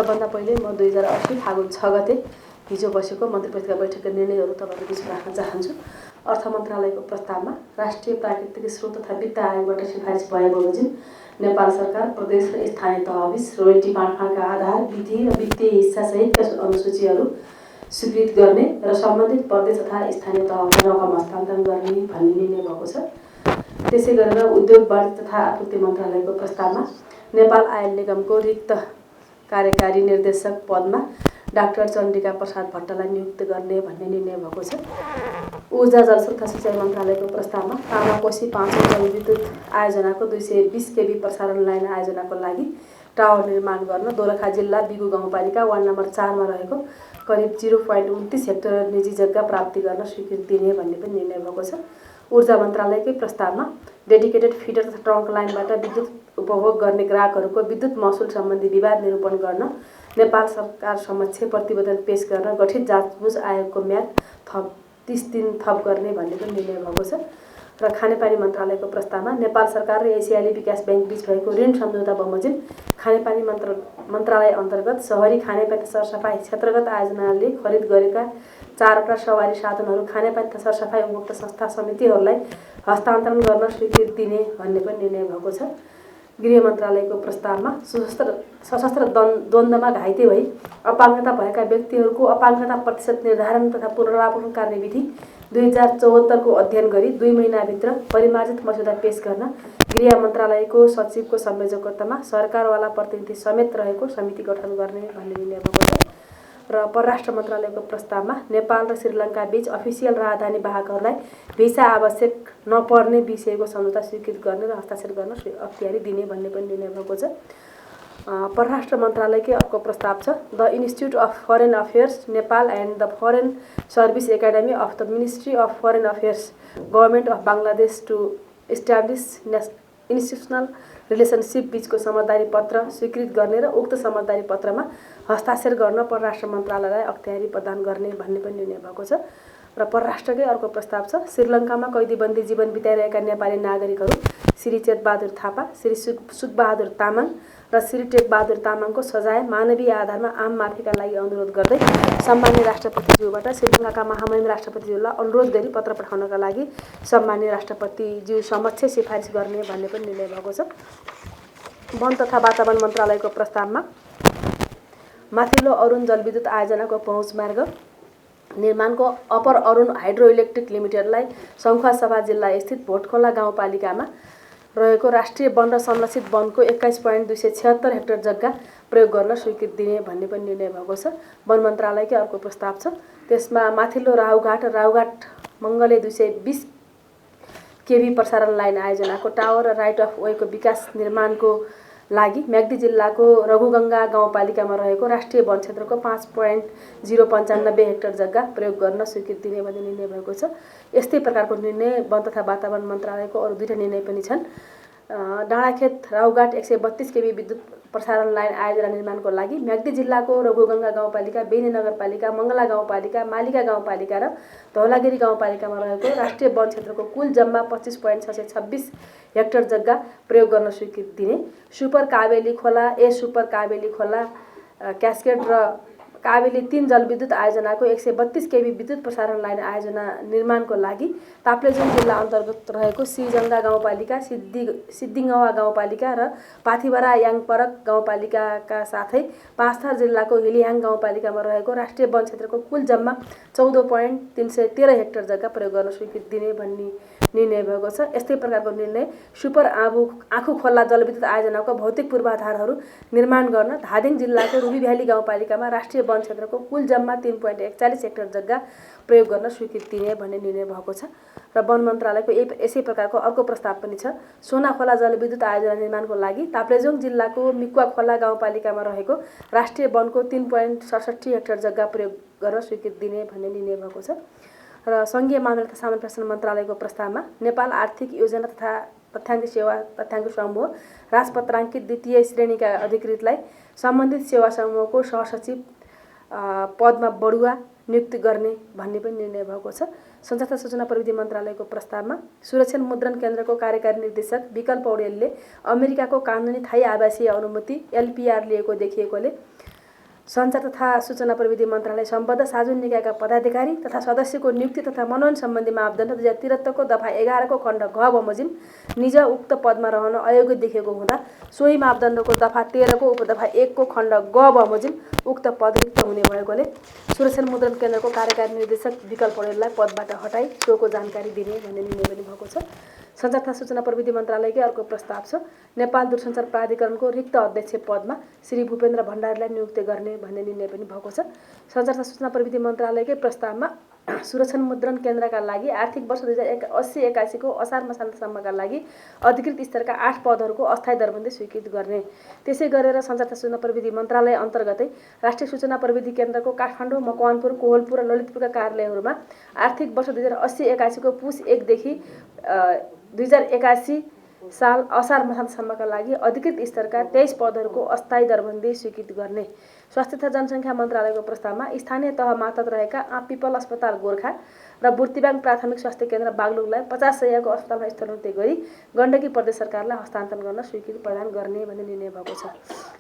सबभन्दा पहिले म 2080 फागुन 6 गते हिजो बसेको मन्त्री परिषदका बैठकका निर्णयहरू तपाईँको बिचमा राख्न चाहन्छु। अर्थ मन्त्रालयको प्रस्तावमा राष्ट्रिय प्राकृतिक स्रोत तथा वित्त आयोगबाट सिफारिस भए बमोजिम नेपाल सरकार प्रदेश र स्थानीय तहबीच रोयल्टी बाँडफाँडका आधार विधि र वित्तीय हिस्सासहितका अनुसूचीहरू स्वीकृत गर्ने र सम्बन्धित प्रदेश तथा स्थानीय तहमा रकम हस्तान्तरण गर्ने भन्ने निर्णय भएको छ। त्यसै गरेर उद्योग वाणिज्य तथा आपूर्ति मन्त्रालयको प्रस्तावमा नेपाल आयल निगमको रिक्त कार्यकारी निर्देशक पदमा डाक्टर चन्द्रिका प्रसाद भट्टलाई नियुक्त गर्ने भन्ने निर्णय भएको छ। ऊर्जा जलस्रोत तथा सिँचाइ मन्त्रालयको प्रस्तावमा तामाकोशी 5औं जलविद्युत आयोजनाको 220 केबी प्रसारण लाइन आयोजनाको लागि टावर निर्माण गर्न दोलखा जिल्ला बिगु गाउँपालिका वार्ड नम्बर 4 मा रहेको करिब 0.29 हेक्टर निजी जग्गा प्राप्ति गर्न स्वीकृति दिने भन्ने पनि निर्णय भएको छ। ऊर्जा मन्त्रालयकै प्रस्तावमा डेडिकेटेड फिडर तथा ट्रङ्क लाइनबाट विद्युत उपभोग गर्ने ग्राहकहरूको विद्युत महसुल सम्बन्धी विवाद निरूपण गर्न नेपाल सरकार समक्ष प्रतिवेदन पेश गर्न गठित जाँचबुझ आयोगको म्याद थप 30 दिन थप गर्ने भन्ने पनि निर्णय भएको छ। र खानेपानी मन्त्रालयको प्रस्तावमा नेपाल सरकार र एसियाली विकास ब्याङ्क बीच भएको ऋण सम्झौता बमोजिम खानेपानी मन्त्रालय अन्तर्गत शहरी खानेपानी सरसफाई क्षेत्रगत आयोजनाले खरिद गरेका 4वटा सवारी साधनहरू खानेपानी तथा सरसफाई उपभोक्ता संस्था समितिहरूलाई हस्तान्तरण गर्न स्वीकृति दिने भन्ने पनि निर्णय भएको छ। गृह मन्त्रालयको प्रस्तावमा सशस्त्र द्वन्द्वमा घाइते भई अपाङ्गता भएका व्यक्तिहरूको अपाङ्गता प्रतिशत निर्धारण तथा पुनरावलोकन कार्यविधि 2074 को अध्ययन गरी 2 महिनाभित्र परिमार्जित मस्यौदा पेश गर्न गृह मन्त्रालयको सचिवको संयोजकत्वमा सरकारवाला प्रतिनिधि समेत रहेको समिति गठन गर्ने भन्ने निर्णय भएको छ। र परराष्ट्र मन्त्रालयको प्रस्तावमा नेपाल र श्रीलङ्का बीच अफिसियल राजधानी वाहकहरूलाई भिसा आवश्यक नपर्ने विषयको सम्झौता स्वीकृत गर्ने र हस्ताक्षर गर्न अख्तियारी दिने भन्ने पनि निर्णय भएको छ। परराष्ट्र मन्त्रालयकै अर्को प्रस्ताव छ। The institute of foreign affairs Nepal and the foreign service academy of the ministry of foreign affairs government of Bangladesh to establish institutional relationship बीचको समझदारी पत्र स्वीकृत गर्ने र उक्त समझदारी पत्रमा हस्ताक्षर गर्न परराष्ट्र मन्त्रालयलाई अख्तियारी प्रदान गर्ने भन्ने पनि निर्णय भएको छ। र परराष्ट्रकै अर्को प्रस्ताव छ। श्रीलङ्कामा कैदीबन्दी जीवन बिताइरहेका नेपाली नागरिकहरू श्री चेतबहादुर थापा, श्री सुखबहादुर तामाङ र श्री टेकबहादुर तामाङको सजाय मानवीय आधारमा आम माफीका लागि अनुरोध गर्दै सम्माननीय राष्ट्रपतिज्यूबाट श्रीलङ्काका महामहिम राष्ट्रपतिज्यूलाई अनुरोध गरी पत्र पठाउनका लागि सम्माननीय राष्ट्रपतिज्यू समक्ष सिफारिस गर्ने भन्ने पनि निर्णय भएको छ। वन तथा वातावरण मन्त्रालयको प्रस्तावमा माथिल्लो अरुण जलविद्युत आयोजनाको पहुँच मार्ग निर्माणको अपर अरुण हाइड्रो इलेक्ट्रिक लिमिटेडलाई सङ्खुवासभा जिल्ला स्थित भोटखोला गाउँपालिकामा रहेको राष्ट्रिय वन र संरक्षित वनको 21.276 हेक्टर जग्गा प्रयोग गर्न स्वीकृति दिने भन्ने पनि निर्णय भएको छ। वन मन्त्रालयकै अर्को प्रस्ताव छ। त्यसमा माथिल्लो राहुघाट मङ्गले 220 केबी प्रसारण लाइन आयोजनाको टावर र राइट अफ वेको विकास निर्माणको लागि म्याग्दी जिल्लाको रघुगङ्गा गाउँपालिकामा रहेको राष्ट्रिय वन क्षेत्रको 5.095 हेक्टर जग्गा प्रयोग गर्न स्वीकृति दिने भन्ने निर्णय भएको छ। यस्तै प्रकारको निर्णय वन तथा वातावरण मन्त्रालयको अरू 2टा निर्णय पनि छन्। डाँडाखेत राहुघाट 132 केबी विद्युत प्रसारण लाइन आयोजना निर्माणको लागि म्याग्दी जिल्लाको रघुगङ्गा गाउँपालिका, बेनी नगरपालिका, मङ्गला गाउँपालिका, मालिका गाउँपालिका र धौलागिरी गाउँपालिकामा रहेको राष्ट्रिय वन क्षेत्रको कुल जम्मा 25.626 हेक्टर जग्गा प्रयोग गर्न स्वीकृति दिने, सुपर काबेली खोला, सुपर काबेली खोला, क्यास्केड र काबेली 3 जलविद्युत आयोजनाको 132 केबी विद्युत प्रसारण लाइन आयोजना निर्माणको लागि ताप्लेजुङ जिल्ला अन्तर्गत रहेको सिजङ्गा गाउँपालिका, सिद्धिङवा गाउँपालिका र पाथिभरा याङपरक गाउँपालिकाका साथै पाँचथर जिल्लाको हिलियाङ गाउँपालिकामा रहेको राष्ट्रिय वन क्षेत्रको कुल जम्मा 14.313 हेक्टर जग्गा प्रयोग गर्न स्वीकृति दिने भन्ने निर्णय भएको छ। यस्तै प्रकारको निर्णय सुपर आँखु खोला जलविद्युत आयोजनाको भौतिक पूर्वाधारहरू निर्माण गर्न धादिङ जिल्लाको रुबी भ्याली गाउँपालिकामा राष्ट्रिय वन क्षेत्रको कुल जम्मा 3.41 हेक्टर जग्गा प्रयोग गर्न स्वीकृति दिने भन्ने निर्णय भएको छ। र वन मन्त्रालयको यसै प्रकारको अर्को प्रस्ताव पनि छ। सोना खोला जलविद्युत आयोजना निर्माणको लागि ताप्लेजुङ जिल्लाको मिकुवा खोला गाउँपालिकामा रहेको राष्ट्रिय वनको 3.67 हेक्टर जग्गा प्रयोग गर्न स्वीकृति दिने भन्ने निर्णय भएको छ। र सङ्घीय मानव तथा सामान्य प्रशासन मन्त्रालयको प्रस्तावमा नेपाल आर्थिक योजना तथा तथ्याङ्क सेवा तथ्याङ्क समूह राजपत्राङ्कित 2य श्रेणीका अधिकृतलाई सम्बन्धित सेवा समूहको सहसचिव पदमा बढुवा नियुक्ति गर्ने भन्ने पनि निर्णय भएको छ। सञ्चार तथा सूचना प्रविधि मन्त्रालयको प्रस्तावमा सुरक्षण मुद्रण केन्द्रको कार्यकारी निर्देशक विकल्प पौडेलले अमेरिकाको कानुनी थाई आवासीय अनुमति LPR लिएको देखिएकोले सञ्चार तथा सूचना प्रविधि मन्त्रालय सम्बद्ध साझा निकायका पदाधिकारी तथा सदस्यको नियुक्ति तथा मनोनयन सम्बन्धी मापदण्ड 2073 को दफा 11 को खण्ड घ बमोजिम निज उक्त पदमा रहन अयोग्य देखेको हुँदा सोही मापदण्डको दफा 13 को उपदफा 1 को खण्ड ग बमोजिम उक्त पद रिक्त हुने भएकोले सुरक्षण मुद्रण केन्द्रको कार्यकारी निर्देशक विकल्प पौडेललाई पदबाट हटाई सोको जानकारी दिने भन्ने निर्णय पनि भएको छ। सञ्चार तथा सूचना प्रविधि मन्त्रालयकै अर्को प्रस्ताव छ। नेपाल दूरसञ्चार प्राधिकरणको रिक्त अध्यक्ष पदमा श्री भूपेन्द्र भण्डारीलाई नियुक्ति गर्ने भन्ने निर्णय पनि भएको छ। सञ्चार तथा सूचना प्रविधि मन्त्रालयकै प्रस्तावमा सुरक्षण मुद्रण केन्द्रका लागि आर्थिक वर्ष 2080-81 को असार मसान्तसम्मका लागि अधिकृत स्तरका 8 पदहरूको अस्थायी दरबन्दी स्वीकृत गर्ने। त्यसै गरेर सञ्चार तथा सूचना प्रविधि मन्त्रालय अन्तर्गतै राष्ट्रिय सूचना प्रविधि केन्द्रको काठमाडौँ, मकवानपुर, कोहलपुर र ललितपुरका कार्यालयहरूमा आर्थिक वर्ष 2080-81 को पुस 1 देखि 2081 साल असार मसान्तसम्मका लागि अधिकृत स्तरका 23 पदहरूको अस्थायी दरबन्दी स्वीकृत गर्ने। स्वास्थ्य तथा जनसङ्ख्या मन्त्रालयको प्रस्तावमा स्थानीय तह मार्फत रहेका आँपिपल अस्पताल गोर्खा र बुर्तिबाङ प्राथमिक स्वास्थ्य केन्द्र बागलुङलाई 50 शय्याको अस्पतालमा स्थलान्तरित गरी गण्डकी प्रदेश सरकारलाई हस्तान्तरण गर्न स्वीकृति प्रदान गर्ने भन्ने निर्णय भएको छ।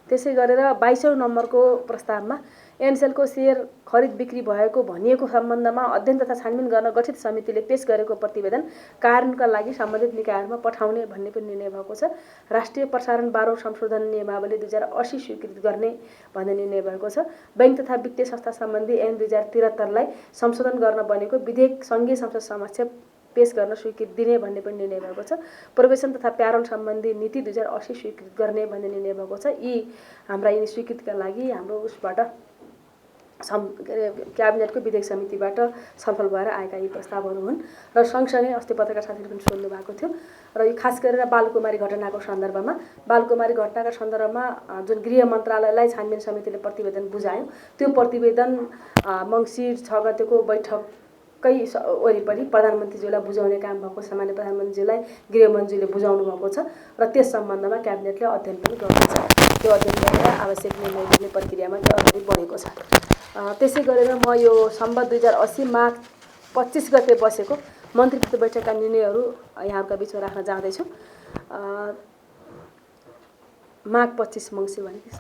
त्यसै गरेर 22औं नम्बरको प्रस्तावमा एनसेलको सेयर खरिद बिक्री भएको भनिएको सम्बन्धमा अध्ययन तथा छानबिन गर्न गठित समितिले पेश गरेको प्रतिवेदन कार्यान्वयनका लागि सम्बन्धित निकायहरूमा पठाउने भन्ने पनि निर्णय भएको छ। राष्ट्रिय प्रसारण 12औं संशोधन नियमावली 2080 स्वीकृत गर्ने भन्ने निर्णय भएको छ। बैंक तथा वित्तीय संस्था सम्बन्धी ऐन 2073 लाई संशोधन गर्न बनेको विधेयक सङ्घीय संसद समक्ष पेश गर्न स्वीकृति दिने भन्ने पनि निर्णय भएको छ। प्रवेशन तथा प्यारोल सम्बन्धी नीति 2080 स्वीकृत गर्ने भन्ने निर्णय भएको छ। यी हाम्रा यी स्वीकृतिका लागि हाम्रो उसबाट क्याबिनेटको विधेयक समितिबाट छलफल भएर आएका यी प्रस्तावहरू हुन्। र सँगसँगै अस्ति पत्रकार साथीहरूले पनि सोध्नु भएको थियो र यो खास गरेर बालकुमारी घटनाको सन्दर्भमा बालकुमारी घटनाका सन्दर्भमा जुन गृह मन्त्रालयलाई छानबिन समितिले प्रतिवेदन बुझायो त्यो प्रतिवेदन मङ्सिर 6 गतेको बैठककै वरिपरि प्रधानमन्त्रीज्यूलाई बुझाउने काम भएको सामान्य प्रधानमन्त्रीज्यूलाई गृहमन्त्रीले बुझाउनु भएको छ र त्यस सम्बन्धमा क्याबिनेटले अध्ययन पनि गर्दैछ। त्यो अध्ययन गरेर आवश्यक निर्णय लिने प्रक्रियामा त्यो अगाडि बढेको छ। त्यसै गरेर म यो सम्बन्ध 2080 माघ 25 गते बसेको मन्त्री परिषद बैठकका निर्णयहरू यहाँहरूका बिचमा राख्न जाँदैछु। माघ 25 मङ्सिर भनेको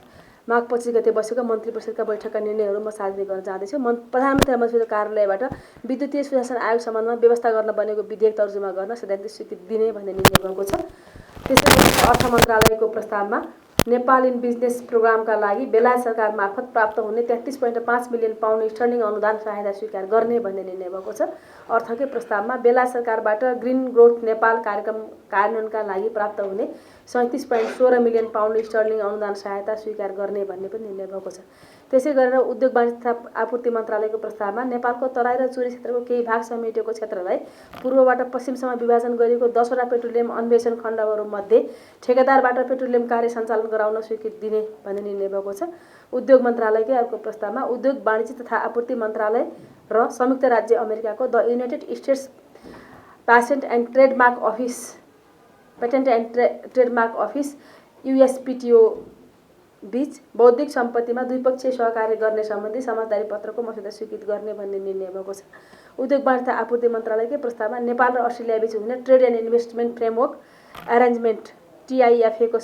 माघ 25 गते बसेको मन्त्री परिषदका बैठकका निर्णयहरू म सार्वजनिक गर्न जाँदैछु। प्रधानमन्त्री मन्त्रीको कार्यालयबाट विद्युतीय सुशासन आयोग सम्बन्धमा व्यवस्था गर्न बनेको विधेयक तर्जुमा गर्न सैद्धान्तिक स्वीकृति दिने भन्ने निर्णय भएको छ। त्यसैगरी अर्थ मन्त्रालयको प्रस्तावमा नेपाल इन बिजनेस प्रोग्रामका लागि बेलायत सरकार मार्फत प्राप्त हुने 33.5 मिलियन पाउन्ड स्टर्लिङ अनुदान सहायता स्वीकार गर्ने भन्ने निर्णय भएको छ। अर्थकै प्रस्तावमा बेलायत सरकारबाट ग्रिन ग्रोथ नेपाल कार्यक्रम कार्यान्वयनका लागि प्राप्त हुने 37.16 मिलियन पाउन्ड स्टर्लिङ अनुदान सहायता स्वीकार गर्ने भन्ने पनि निर्णय भएको छ। त्यसै गरेर उद्योग वाणिज्य तथा आपूर्ति मन्त्रालयको प्रस्तावमा नेपालको तराई र चुरे क्षेत्रको केही भाग समेटेको क्षेत्रलाई पूर्वबाट पश्चिमसम्म विभाजन गरिएको 10वटा पेट्रोलियम अन्वेषण खण्डहरूमध्ये ठेकेदारबाट पेट्रोलियम कार्य सञ्चालन गराउन स्वीकृति दिने भन्ने निर्णय भएको छ। उद्योग मन्त्रालयकै अर्को प्रस्तावमा उद्योग वाणिज्य तथा आपूर्ति मन्त्रालय र संयुक्त राज्य अमेरिकाको the United states patent and trademark office USPTO बीच बौद्धिक सम्पत्तिमा द्विपक्षीय सहकार्य गर्ने सम्बन्धी समझदारी पत्रको मस्यौदा स्वीकृत गर्ने भन्ने निर्णय भएको छ। उद्योग वाणिज्य तथा आपूर्ति मन्त्रालयकै प्रस्तावमा नेपाल र अस्ट्रेलिया बीच हुने trade and investment framework arrangement TIFA को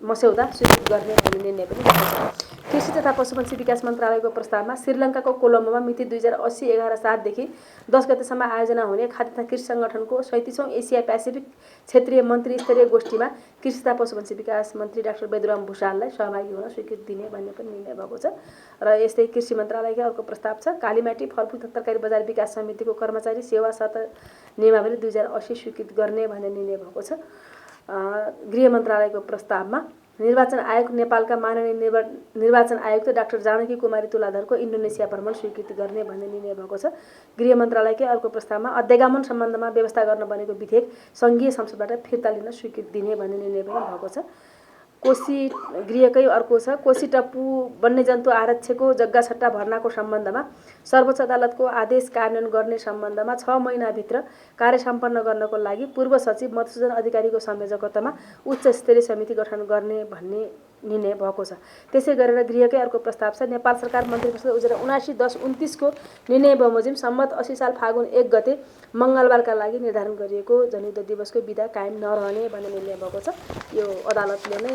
मस्यौदा स्वीकृत गर्ने भन्ने निर्णय पनि भएको छ। कृषि तथा पशुपक्षी विकास मन्त्रालयको प्रस्तावमा श्रीलङ्काको कोलम्बोमा मिति 2080-11/7 देखि 10 गतेसम्म आयोजना हुने खाद्य तथा कृषि सङ्गठनको 37औं एसिया पेसिफिक क्षेत्रीय मन्त्री स्तरीय गोष्ठीमा कृषि तथा पशुपक्षी विकास मन्त्री डाक्टर बेदुराम भुषाललाई सहभागी हुन स्वीकृति दिने भन्ने पनि निर्णय भएको छ। र यस्तै कृषि मन्त्रालयकै अर्को प्रस्ताव छ। कालीमाटी फलफुल तथा तरकारी बजार विकास समितिको कर्मचारी सेवा शर्त नियमावली 2080 स्वीकृत गर्ने भन्ने निर्णय भएको छ। गृह मन्त्रालयको प्रस्तावमा निर्वाचन आयोग नेपालका माननीय निर्वाचन आयुक्त डाक्टर जानकी कुमारी तुलाधरको इन्डोनेसिया भ्रमण स्वीकृति गर्ने भन्ने निर्णय भएको छ। गृह मन्त्रालयकै अर्को प्रस्तावमा अध्यागमन सम्बन्धमा व्यवस्था गर्न बनेको विधेयक सङ्घीय संसदबाट फिर्ता लिन स्वीकृति दिने भन्ने निर्णय पनि भएको छ। कोशी गृहकै अर्को छ। कोशी टप्पु वन्यजन्तु आरक्षको जग्गा सट्टा भर्नाको सम्बन्धमा सर्वोच्च अदालतको आदेश कार्यान्वयन गर्ने सम्बन्धमा 6 महिनाभित्र कार्य सम्पन्न गर्नको लागि पूर्व सचिव मधुसूदन अधिकारीको संयोजकत्वमा उच्च स्तरीय समिति गठन गर्ने भन्ने निर्णय भएको छ। त्यसै गरेर गृहकै अर्को प्रस्ताव छ। नेपाल सरकार मन्त्री परिषद 2079-10-29 को निर्णय बमोजिम सम्मत 80 साल फागुन 1 गते मङ्गलबारका लागि निर्धारण गरिएको जनयुद्ध दिवसको बिदा कायम नरहने भन्ने निर्णय भएको छ। यो अदालतले नै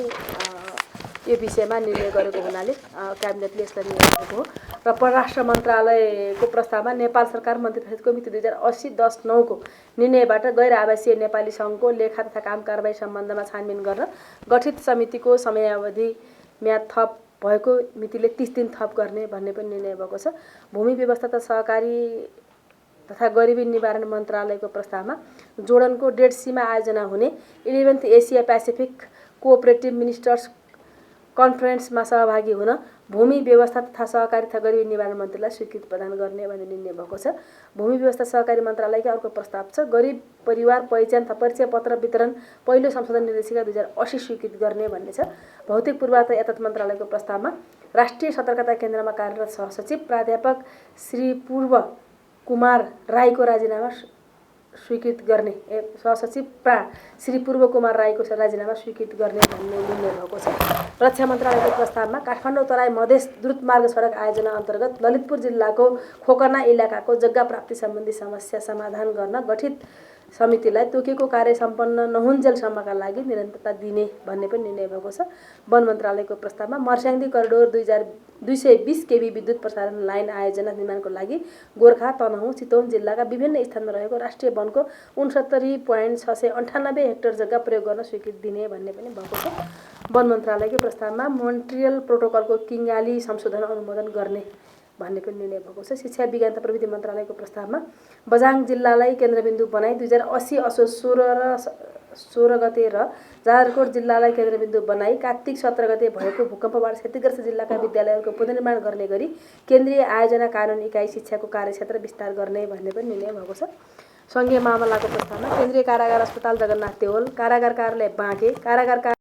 यो विषयमा निर्णय गरेको हुनाले क्याबिनेटले यसलाई निर्णय गरेको हो। र परराष्ट्र मन्त्रालयको प्रस्तावमा नेपाल सरकार मन्त्री परिषदको मिति 2080-10-9 को निर्णयबाट गैर आवासीय नेपाली सङ्घको लेखा तथा काम कारबाही सम्बन्धमा छानबिन गर्न गठित समितिको समयावधि म्याद थप भएको मितिले 30 दिन थप गर्ने भन्ने पनि निर्णय भएको छ। भूमि व्यवस्था तथा सहकारी तथा गरिबी निवारण मन्त्रालयको प्रस्तावमा जोर्डनको डेड सीमा आयोजना हुने 11th Asia Pacific cooperative ministers कन्फरेन्समा सहभागी हुन भूमि व्यवस्था तथा सहकारी तथा गरिबी निवारण मन्त्रीलाई स्वीकृति प्रदान गर्ने भन्ने निर्णय भएको छ। भूमि व्यवस्था सहकारी मन्त्रालयकै अर्को प्रस्ताव छ गरिब परिवार पहिचान तथा परिचय पत्र वितरण पहिलो संशोधन निर्देशिका 2080 स्वीकृत गर्ने भन्ने छ। भौतिक पूर्वाधार यातायात मन्त्रालयको प्रस्तावमा राष्ट्रिय सतर्कता केन्द्रमा कार्यरत सहसचिव प्राध्यापक श्री पूर्व कुमार राईको राजीनामा स्वीकृत गर्ने सहसचिव श्री पूर्व कुमार राईको राजीनामा स्वीकृत गर्ने भन्ने निर्णय भएको छ। रक्षा मन्त्रालयको प्रस्तावमा काठमाडौँ तराई मधेस द्रुतमार्ग सडक आयोजना अन्तर्गत ललितपुर जिल्लाको खोकर्ना इलाकाको जग्गा प्राप्ति सम्बन्धी समस्या समाधान गर्न गठित समितिलाई तोकेको कार्य सम्पन्न नहुन्जेलसम्मका लागि निरन्तरता दिने भन्ने पनि निर्णय भएको छ। वन मन्त्रालयको प्रस्तावमा मर्स्याङ्दी करिडोर 220 केबी विद्युत प्रसारण लाइन आयोजना निर्माणको लागि गोर्खा तनहुँ चितवन जिल्लाका विभिन्न स्थानमा रहेको राष्ट्रिय वनको 69.698 हेक्टर जग्गा प्रयोग गर्न स्वीकृति दिने भन्ने पनि भएको छ। वन मन्त्रालयको प्रस्तावमा मोन्ट्रियल प्रोटोकलको किङ्गाली संशोधन अनुमोदन गर्ने भन्ने पनि निर्णय भएको छ। शिक्षा विज्ञान तथा प्रविधि मन्त्रालयको प्रस्तावमा बझाङ जिल्लालाई केन्द्रबिन्दु बनाई 2080 असोज 16 गते र जाजरकोट जिल्लालाई केन्द्रबिन्दु बनाई कार्तिक 17 गते भएको भूकम्पबाट क्षतिग्रस्त जिल्लाका विद्यालयहरूको पुनर्निर्माण गर्ने गरी केन्द्रीय आयोजना कानुन इकाइ शिक्षाको कार्यक्षेत्र विस्तार गर्ने भन्ने पनि निर्णय भएको छ। सङ्घीय मामलाको प्रस्तावमा केन्द्रीय कारागार अस्पताल जगन्नाथ देवल, कारागार कार्यालय बाँके, कारागार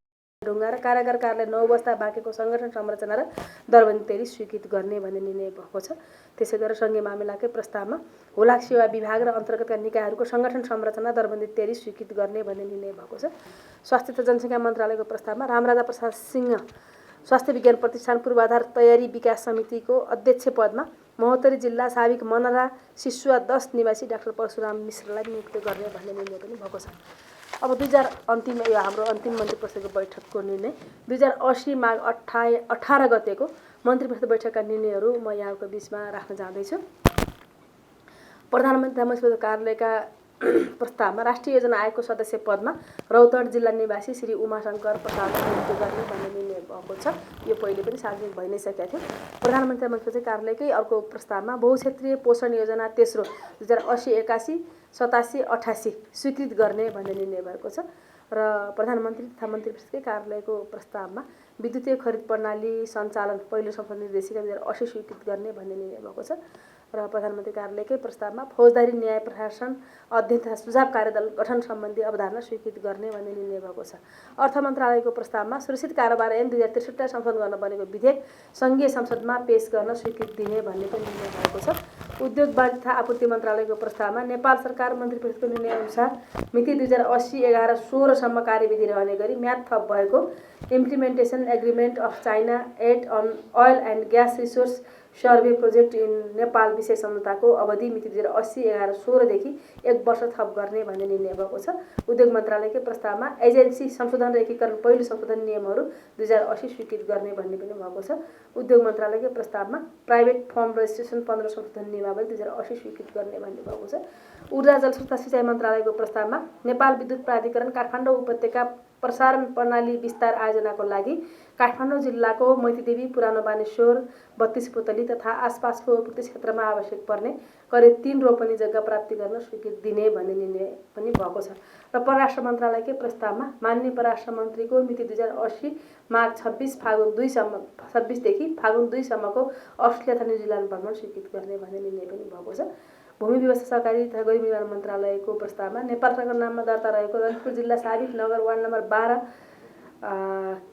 ढुङ्गा र कारागार कार्यालय 9 बस्दा बाँकेको सङ्गठन संरचना र दरबन्दी तयारी स्वीकृत गर्ने भन्ने निर्णय भएको छ। त्यसै गरेर सङ्घीय मामिलाकै प्रस्तावमा हुलाक सेवा विभाग र अन्तर्गतका निकायहरूको सङ्गठन संरचना दरबन्दी तयारी स्वीकृत गर्ने भन्ने निर्णय भएको छ। स्वास्थ्य तथा जनसङ्ख्या मन्त्रालयको प्रस्तावमा रामराजा प्रसाद सिंह स्वास्थ्य विज्ञान प्रतिष्ठान पूर्वाधार तयारी विकास समितिको अध्यक्ष पदमा महोत्तरी जिल्ला साबिक मनरा सिसुवा 10 निवासी डाक्टर परशुराम मिश्रलाई नियुक्त गर्ने भन्ने निर्णय पनि भएको छ। अब यो हाम्रो अन्तिम मन्त्री परिषदको बैठकको निर्णय 2080 माघ 18 गतेको मन्त्री परिषद बैठकका निर्णयहरू म यहाँको बिचमा राख्न जाँदैछु। प्रधानमन्त्री मुख्यमन्त्री कार्यालयका प्रस्तावमा राष्ट्रिय योजना आयोगको सदस्य पदमा रौतहट जिल्ला निवासी श्री उमाशङ्कर प्रसादलाई नियुक्त गर्ने भन्ने निर्णय भएको छ। यो पहिले पनि सार्वजनिक भइ नै सकेको थियो। प्रधानमन्त्री मुख्यमन्त्री कार्यालयकै अर्को प्रस्तावमा बहुक्षेत्रीय पोषण योजना तेस्रो 2080-81, 87-88 स्वीकृत गर्ने भन्ने निर्णय भएको छ। र प्रधानमन्त्री तथा मन्त्री परिषदकै कार्यालयको प्रस्तावमा विद्युतीय खरिद प्रणाली सञ्चालन पहिलो संशोधन निर्देशिका 2080 स्वीकृत गर्ने भन्ने निर्णय भएको छ। र प्रधानमन्त्री कार्यालयकै प्रस्तावमा फौजदारी न्याय प्रशासन अध्ययन तथा सुझाव कार्यदल गठन सम्बन्धी अवधारणा स्वीकृत गर्ने भन्ने निर्णय भएको छ। अर्थ मन्त्रालयको प्रस्तावमा सुरक्षित कारोबार ऐन 2063 संशोधन गर्न बनेको विधेयक सङ्घीय संसदमा पेश गर्न स्वीकृति दिने भन्ने पनि निर्णय भएको छ। उद्योग वाणिज्य तथा आपूर्ति मन्त्रालयको प्रस्तावमा नेपाल सरकार मन्त्री परिषदको निर्णयअनुसार मिति 2080-11-16 सम्म कार्यविधि रहने गरी म्याद थप भएको implementation agreement of China aid on oil and gas resource survey project in Nepal विषय सम्झौताको अवधि मिति 2080-11-16 देखि 1 वर्ष थप गर्ने भन्ने निर्णय भएको छ। उद्योग मन्त्रालयकै प्रस्तावमा एजेन्सी संशोधन र एकीकरण पहिलो संशोधन नियमहरू 2080 स्वीकृत गर्ने भन्ने पनि भएको छ। उद्योग मन्त्रालयकै प्रस्तावमा प्राइभेट फर्म रजिस्ट्रेसन 15 संशोधन नियमावली 2080 स्वीकृत गर्ने भन्ने भएको छ। ऊर्जा जलस्रोत तथा सिँचाइ मन्त्रालयको प्रस्तावमा नेपाल विद्युत प्राधिकरण काठमाडौँ उपत्यका प्रसारण प्रणाली विस्तार आयोजनाको लागि काठमाडौँ जिल्लाको मैतीदेवी, पुरानो बानेश्वर, 32 पुतली तथा आसपासको उपयुक्त क्षेत्रमा आवश्यक पर्ने करिब 3 रोपनी जग्गा प्राप्ति गर्न स्वीकृति दिने भन्ने निर्णय पनि भएको छ। र परराष्ट्र मन्त्रालयकै प्रस्तावमा माननीय परराष्ट्र मन्त्रीको मिति 2080 माघ 26 देखि फागुन 2 सम्मको अस्ट्रेलिया तथा न्युजिल्यान्ड भ्रमण स्वीकृत गर्ने भन्ने निर्णय पनि भएको छ। भूमि व्यवस्था सहकारी तथा गरिब निर्माण मन्त्रालयको प्रस्तावमा नेपाल सरकारको नाममा दर्ता रहेको ललितपुर जिल्ला साबिक नगर वार्ड नम्बर 12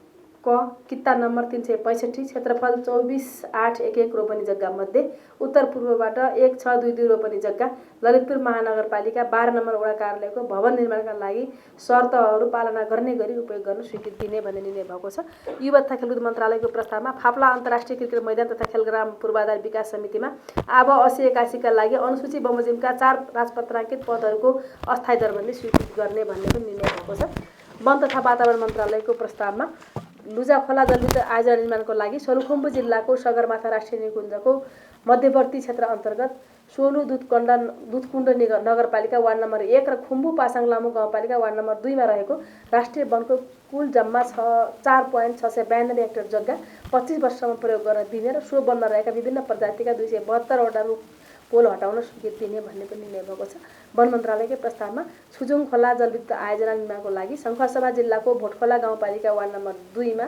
क किता नम्बर 365 क्षेत्रफल 24,811 रोपनी जग्गा मध्ये उत्तर पूर्वबाट 1,622 रोपनी जग्गा ललितपुर महानगरपालिका 12 नम्बर वडा कार्यालयको भवन निर्माणका लागि शर्तहरू पालना गर्ने गरी उपयोग गर्न स्वीकृति दिने भन्ने निर्णय भएको छ। युवा तथा खेलकुद मन्त्रालयको प्रस्तावमा फाप्ला अन्तर्राष्ट्रिय क्रिकेट मैदान तथा खेलग्राम पूर्वाधार विकास समितिमा अब 80-81 का लागि अनुसूची बमोजिमका 4 राजपत्राङ्कित पदहरूको अस्थायी दरबन्दी स्वीकृत गर्ने भन्ने पनि निर्णय भएको छ। वन तथा वातावरण मन्त्रालयको प्रस्तावमा लुजा खोला जलविद्युत आयोजना निर्माणको लागि सोलुखुम्बु जिल्लाको सगरमाथा राष्ट्रिय निकुञ्जको मध्यवर्ती क्षेत्र अन्तर्गत सोलु दुधकुण्ड नगरपालिका वार्ड नम्बर 1 र खुम्बु पासाङ लामो गाउँपालिका वार्ड नम्बर 2 मा रहेको राष्ट्रिय वनको कुल जम्मा 4.692 हेक्टर जग्गा 25 वर्षसम्म प्रयोग गर्न दिने र सो वनमा रहेका विभिन्न प्रजातिका 272 वटा रुख पोल हटाउन स्वीकृति दिने भन्ने पनि निर्णय भएको छ। वन मन्त्रालयकै प्रस्तावमा छुजुङ खोला जलविद्युत आयोजना निर्माणको लागि शङ्खसभा जिल्लाको भोटखोला गाउँपालिका वार्ड नम्बर 2 मा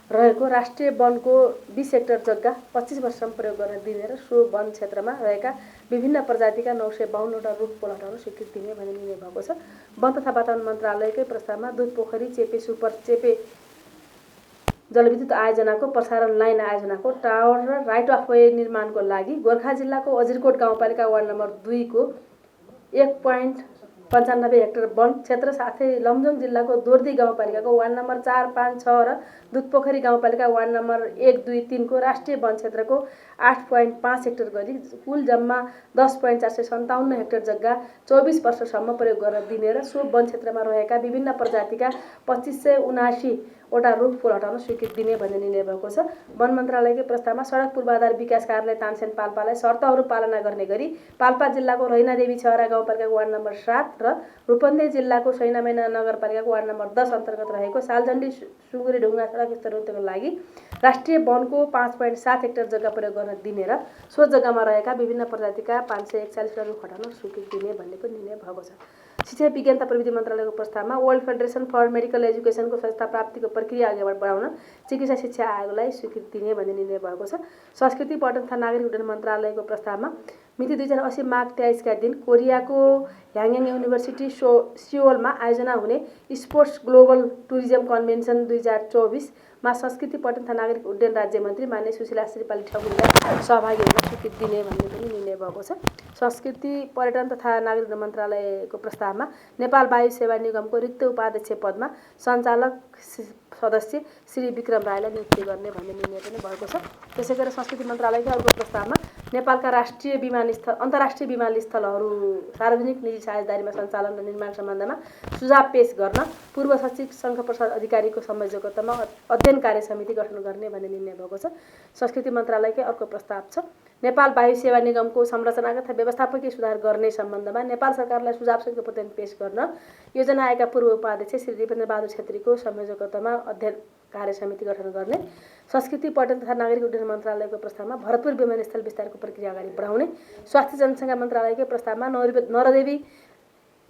रहेको राष्ट्रिय वनको 20 हेक्टर जग्गा 25 वर्षसम्म प्रयोग गर्न दिने र सो वन क्षेत्रमा रहेका विभिन्न प्रजातिका 952 वटा रुख पोल हटाउन स्वीकृति दिने भन्ने निर्णय भएको छ। वन तथा वातावरण मन्त्रालयकै प्रस्तावमा दुधपोखरी चेपे सुपर चेपे जलविद्युत आयोजनाको प्रसारण लाइन आयोजनाको टावर र राइट अफ वे निर्माणको लागि गोर्खा जिल्लाको अजिरकोट गाउँपालिका वार्ड नम्बर 2 को 1.95 हेक्टर वन क्षेत्र साथै लमजुङ जिल्लाको दोर्दी गाउँपालिकाको वार्ड नम्बर 4, 5, 6 र दुधपोखरी गाउँपालिका वार्ड नम्बर 1, 2, 3 को राष्ट्रिय वन क्षेत्रको 8.5 हेक्टर गरी कुल जम्मा 10.457 हेक्टर जग्गा 24 वर्षसम्म प्रयोग गर्न दिने र सो वन क्षेत्रमा रहेका विभिन्न प्रजातिका 2579 वटा रुख पोल हटाउन स्वीकृति दिने भन्ने निर्णय भएको छ। वन मन्त्रालयकै प्रस्तावमा सडक पूर्वाधार विकास कार्यालय तानसेन पाल्पालाई शर्तहरू पालना गर्ने गरी पाल्पा जिल्लाको रैनादेवी छहरा गाउँपालिकाको वार्ड नम्बर 7 र रूपन्देही जिल्लाको सैनामेना नगरपालिकाको वार्ड नम्बर 10 अन्तर्गत रहेको सालझण्डी सुँगुरी ढुङ्गा सडक स्तरोन्नतिको लागि राष्ट्रिय वनको 5.7 हेक्टर जग्गा प्रयोग गर्न दिने र सो जग्गामा रहेका विभिन्न प्रजातिका 541 रुख हटाउन स्वीकृति दिने भन्ने पनि निर्णय भएको छ। शिक्षा विज्ञान तथा प्रविधि मन्त्रालयको प्रस्तावमा वर्ल्ड फेडरेसन फर मेडिकल एजुकेसनको संस्था प्राप्तिको प्रक्रिया अघि बढाउन चिकित्सा शिक्षा आयोगलाई स्वीकृति दिने भन्ने निर्णय भएको छ। संस्कृति पर्यटन तथा नागरिक उड्डयन मन्त्रालयको प्रस्तावमा मिति 2080 माघ 23 का दिन कोरियाको ह्याङयाङ युनिभर्सिटी सियोलमा आयोजना हुने स्पोर्ट्स ग्लोबल टुरिज्म कन्भेन्सन 2024 मा संस्कृति पर्यटन तथा नागरिक उड्डयन राज्य मन्त्री मान्य सुशीला श्रीपाली ठकुरीलाई सहभागी हुन स्वीकृति दिने भन्ने पनि निर्णय भएको छ। संस्कृति पर्यटन तथा नागरिक उड्डयन मन्त्रालयको प्रस्तावमा नेपाल वायु सेवा निगमको रिक्त उपाध्यक्ष पदमा सञ्चालक सदस्य श्री विक्रम राईलाई नियुक्ति गर्ने भन्ने निर्णय पनि भएको छ। त्यसै गरी संस्कृति मन्त्रालयको अर्को प्रस्तावमा नेपालका अन्तर्राष्ट्रिय विमानस्थलहरू सार्वजनिक निजी साझेदारीमा सञ्चालन र निर्माण सम्बन्धमा सुझाव पेश गर्न पूर्व सचिव शङ्खप्रसाद अधिकारीको संयोजकत्वमा अध्ययन कार्य समिति गठन गर्ने भन्ने निर्णय भएको छ। संस्कृति मन्त्रालयकै अर्को प्रस्ताव छ नेपाल वायु सेवा निगमको संरचनागत तथा व्यवस्थापकीय सुधार गर्ने सम्बन्धमा नेपाल सरकारलाई सुझावसहितको प्रतिवेदन पेश गर्न योजना आयोगका पूर्व उपाध्यक्ष श्री दिपेन्द्र बहादुर छेत्रीको संयोजकत्वमा अध्ययन कार्य समिति गठन गर्ने। संस्कृति पर्यटन तथा नागरिक उड्डयन मन्त्रालयको प्रस्तावमा भरतपुर विमानस्थल विस्तारको प्रक्रिया अगाडि बढाउने। स्वास्थ्य जनसङ्ख्या मन्त्रालयकै प्रस्तावमा नरदेवी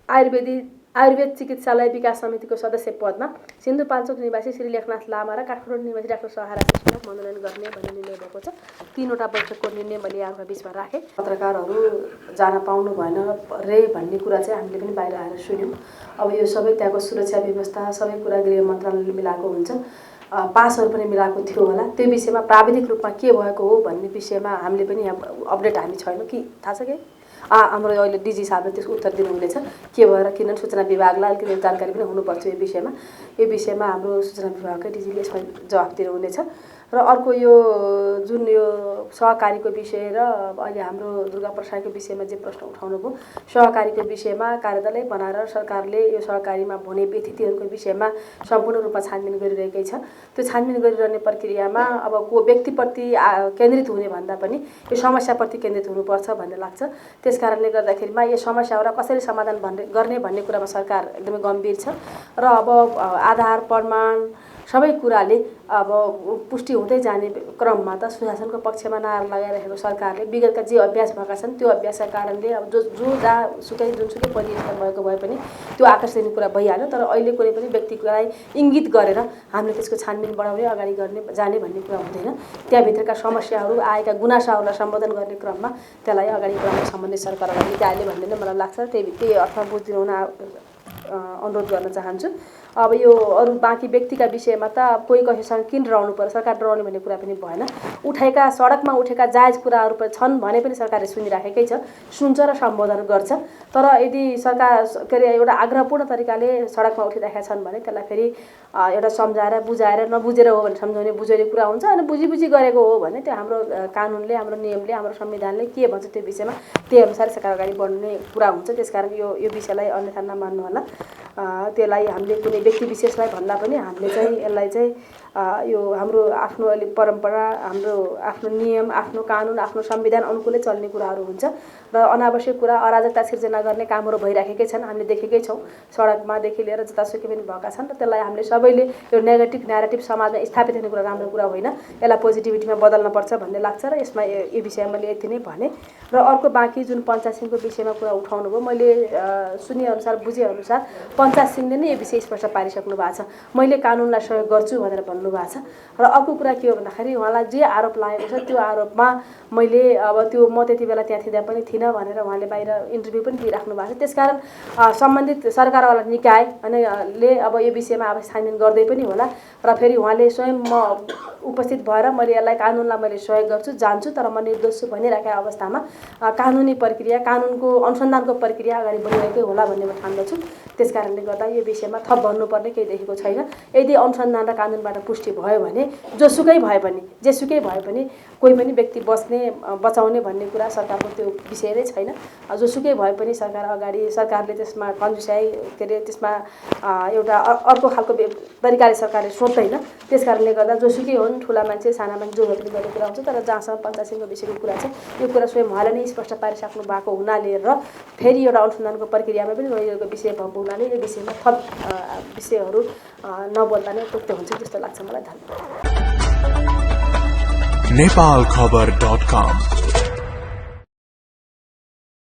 आयुर्वेद चिकित्सालय विकास समितिको सदस्य पदमा सिन्धुपाल्चोक निवासी श्री लेखनाथ लामा र काठमाडौँ निवासी डाक्टर सहारा श्रेष्ठलाई मनोनयन गर्ने भन्ने निर्णय भएको छ। 3वटा बैठकको निर्णय मैले यहाँका बिचमा राखेँ। पत्रकारहरू जान पाउनु भएन रे भन्ने कुरा चाहिँ हामीले पनि बाहिर आएर सुन्यौँ। अब यो सबै त्यहाँको सुरक्षा व्यवस्था सबै कुरा गृह मन्त्रालयले मिलाएको हुन्छ। पासहरू पनि मिलाएको थियो होला। त्यो विषयमा प्राविधिक रूपमा के भएको हो भन्ने विषयमा हामीले पनि यहाँ अपडेट हामी छैनौँ कि थाहा छ कि हाम्रो अहिले डिजी साहबले त्यसको उत्तर दिनुहुनेछ के भएर किनभने सूचना विभागलाई अलिकति जानकारी पनि हुनुपर्छ यो विषयमा हाम्रो सूचना विभागकै डिजीले यसमा जवाफ दिनुहुनेछ। र अर्को यो जुन यो सहकारीको विषय र अहिले हाम्रो दुर्गा प्रसाईको विषयमा जे प्रश्न उठाउनु भयो सहकारीको विषयमा कार्यदलै बनाएर सरकारले यो सहकारीमा हुने व्यतिथिहरूको विषयमा सम्पूर्ण रूपमा छानबिन गरिरहेकै छ। त्यो छानबिन गरिरहने प्रक्रियामा अब को व्यक्तिप्रति केन्द्रित हुने भन्दा पनि यो समस्याप्रति केन्द्रित हुनुपर्छ भन्ने लाग्छ। त्यसकारणले गर्दाखेरिमा यो समस्याहरूलाई कसरी समाधान गर्ने भन्ने कुरामा सरकार एकदमै गम्भीर छ र अब आधार प्रमाण सबै कुराले अब पुष्टि हुँदै जाने क्रममा त सुशासनको पक्षमा नारा लगाइरहेको सरकारले विगतका जे अभ्यास भएका छन् त्यो अभ्यासका कारणले अब जो जहाँसुकै जुनसुकै परिस्थिति भएको भए पनि त्यो आकर्षणीय कुरा भइहाल्यो। तर अहिले कुनै पनि व्यक्तिलाई इङ्गित गरेर हामीले त्यसको छानबिन बढाउने अगाडि गर्ने जाने भन्ने कुरा हुँदैन। त्यहाँभित्रका समस्याहरू आएका गुनासाहरूलाई सम्बोधन गर्ने क्रममा त्यसलाई अगाडि बढाउन सम्बन्धित सरकारलाई निकायले भन्ने नै मलाई लाग्छ। त्यही अर्थमा बुझिदिनु हुन अनुरोध गर्न चाहन्छु। अब यो अरू बाँकी व्यक्तिका विषयमा त कोही कसैसँग किन डराउनु पर्यो, सरकार डराउने भन्ने कुरा पनि भएन। उठेका सडकमा उठेका जायज कुराहरू छन् भने पनि सरकारले सुनिराखेकै छ, सुन्छ र सम्बोधन गर्छ। तर यदि सरकार के अरे एउटा आग्रहपूर्ण तरिकाले सडकमा उठिरहेका छन् भने त्यसलाई फेरि एउटा सम्झाएर बुझाएर नबुझेर हो भने सम्झाउने बुझाउने कुरा हुन्छ। अनि बुझी गरेको हो भने त्यो हाम्रो कानुनले हाम्रो नियमले हाम्रो संविधानले के भन्छ त्यो विषयमा त्यही अनुसार सरकार अगाडि बढ्ने कुरा हुन्छ। त्यसकारण यो विषयलाई अन्यथा नमान्नु होला। त्यसलाई हामीले कुनै व्यक्ति विशेषलाई भन्दा पनि हामीले चाहिँ यसलाई चाहिँ यो हाम्रो आफ्नो अलि परम्परा, हाम्रो आफ्नो नियम, आफ्नो कानुन, आफ्नो संविधान अनुकूलै चल्ने कुराहरू हुन्छ र अनावश्यक कुरा अराजकता सिर्जना गर्ने कामहरू भइराखेकै छन्। हामीले देखेकै छौँ, सडकमादेखि लिएर जतासुकै पनि भएका छन् र त्यसलाई हामीले सबैले यो नेगेटिभ न्यारेटिभ समाजमा स्थापित हुने कुरा राम्रो कुरा होइन, यसलाई पोजिटिभिटीमा बदल्नुपर्छ भन्ने लाग्छ र यसमा यो विषयमा मैले यति नै भने। र अर्को बाँकी जुन पञ्चायत सिंहको विषयमा कुरा उठाउनु भयो, मैले सुनेअनुसार बुझेअनुसार पञ्चायत सिंहले नै यो विषय स्पष्ट पारिसक्नु भएको छ, मैले कानुनलाई सहयोग गर्छु भनेर भन्नुभएको छ। र अर्को कुरा के हो भन्दाखेरि उहाँलाई जे आरोप लागेको छ त्यो आरोपमा मैले अब त्यो म त्यति बेला त्यहाँ थिँदा पनि थिइनँ भनेर उहाँले बाहिर इन्टरभ्यू पनि दिइराख्नु भएको छ। त्यसकारण सम्बन्धित सरकारवाला निकाय ले अब यो विषयमा अब छानबिन गर्दै पनि होला र फेरि उहाँले स्वयं म उपस्थित भएर मैले यसलाई कानुनलाई मैले सहयोग गर्छु, जान्छु, तर म निर्दोष छु भनिराखेको अवस्थामा कानुनी प्रक्रिया, कानुनको अनुसन्धानको प्रक्रिया अगाडि बढिरहेकै होला भन्ने म ठान्दछु। त्यसकारणले गर्दा यो विषयमा थप भन्नुपर्ने केही देखेको छैन। यदि अनुसन्धान र कानुनबाट पुष्टि भयो भने जोसुकै भए पनि, जेसुकै भए पनि कोही पनि व्यक्ति बचाउने भन्ने कुरा सरकारको त्यो विषय नै छैन। जोसुकै भए पनि सरकारले त्यसमा कन्जुसाई के अरे त्यसमा एउटा अर्को खालको तरिकाले सरकारले सोच्दैन। त्यसकारणले गर्दा जोसुकै हुन्, ठुला मान्छे साना मान्छे जो भए पनि गर्ने कुरा हुन्छ। तर जहाँसम्म पञ्चायत सिंहको विषयको कुरा छ, यो कुरा स्वयं उहाँले नै स्पष्ट पारिसक्नु भएको हुनाले र फेरि एउटा अनुसन्धानको प्रक्रियामा पनि गइरहेको विषय भएको हुनाले यो विषयमा थप विषयहरू नबोल्दा नै उपयुक्त हुन्छ जस्तो लाग्छ मलाई। धन्यवाद। नेपालखबर.com